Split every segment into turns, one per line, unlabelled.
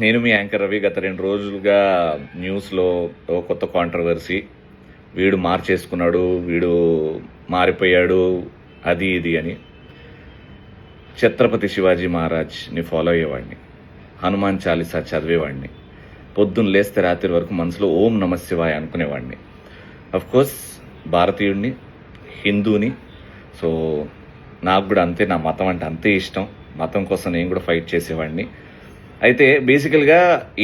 నేను మీ యాంకర్ రవి. గత 2 రోజులుగా న్యూస్లో ఓ కొత్త కాంట్రవర్సీ, వీడు మార్చేసుకున్నాడు, వీడు మారిపోయాడు, అది ఇది అని. ఛత్రపతి శివాజీ మహారాజ్ని ఫాలో అయ్యేవాడిని, హనుమాన్ చాలీసా చదివేవాడిని, పొద్దున్న లేస్తే రాత్రి వరకు మనసులో ఓం నమ శివాయ అనుకునేవాడిని. కోర్స్ భారతీయుడిని, హిందూని. సో నాకు కూడా అంతే, నా మతం అంటే అంతే ఇష్టం. మతం కోసం నేను కూడా ఫైట్ చేసేవాడిని. అయితే బేసికల్గా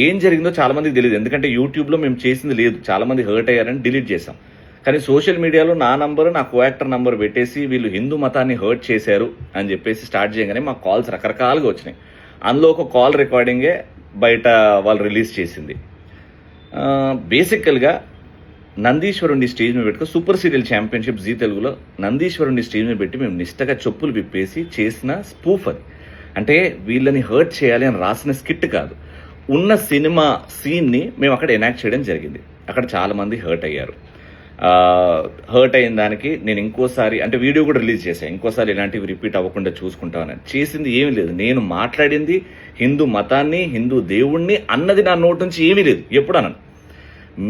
ఏం జరిగిందో చాలామందికి తెలియదు, ఎందుకంటే యూట్యూబ్లో మేము చేసింది లేదు. చాలామంది హర్ట్ అయ్యారని డిలీట్ చేశాం. కానీ సోషల్ మీడియాలో నా నంబరు, నా కోయాక్టర్ నంబర్ పెట్టేసి వీళ్ళు హిందూ మతాన్ని హర్ట్ చేశారు అని చెప్పేసి స్టార్ట్ చేయగానే మాకు కాల్స్ రకరకాలుగా వచ్చినాయి. అందులో ఒక కాల్ రికార్డింగే బయట వాళ్ళు రిలీజ్ చేసింది. బేసికల్గా నందీశ్వరుని స్టేజ్ మీద పెట్టుకో, సూపర్ సీరియల్ ఛాంపియన్షిప్ జీ తెలుగులో నందీశ్వరుని స్టేజ్ మీద పెట్టి మేము నిష్టగా చెప్పులు విప్పేసి చేసిన స్పూఫ్ అది. అంటే వీళ్ళని హర్ట్ చేయాలి అని రాసిన స్కిట్ కాదు, ఉన్న సినిమా సీన్ని మేము అక్కడ ఎనాక్ట్ చేయడం జరిగింది. అక్కడ చాలామంది హర్ట్ అయ్యారు. హర్ట్ అయిన దానికి నేను ఇంకోసారి అంటే వీడియో కూడా రిలీజ్ చేశాను, ఇంకోసారి ఇలాంటివి రిపీట్ అవ్వకుండా చూసుకుంటామని. చేసింది ఏమీ లేదు, నేను మాట్లాడింది హిందూ మతాన్ని, హిందూ దేవుణ్ణి అన్నది నా నోటి నుంచి ఏమీ లేదు. ఎప్పుడు అన్నాను,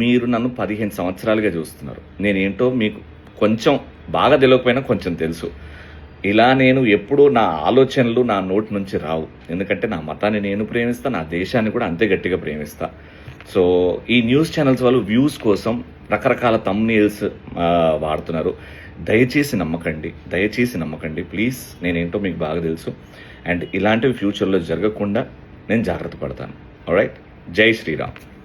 మీరు నన్ను 15 సంవత్సరాలుగా చూస్తున్నారు, నేనేంటో మీకు కొంచెం బాగా తెలియకపోయినా కొంచెం తెలుసు. ఇలా నేను ఎప్పుడూ నా ఆలోచనలు నా నోటి నుంచి రావు, ఎందుకంటే నా మతాన్ని నేను ప్రేమిస్తా, నా దేశాన్ని కూడా అంతే గట్టిగా ప్రేమిస్తా. సో ఈ న్యూస్ ఛానల్స్ వాళ్ళు వ్యూస్ కోసం రకరకాల థంబ్నెయిల్స్ వాడుతున్నారు. దయచేసి నమ్మకండి ప్లీజ్. నేనేంటో మీకు బాగా తెలుసు, అండ్ ఇలాంటివి ఫ్యూచర్లో జరగకుండా నేను జాగ్రత్త పడతాను. ఆల్రైట్, జై శ్రీరామ్.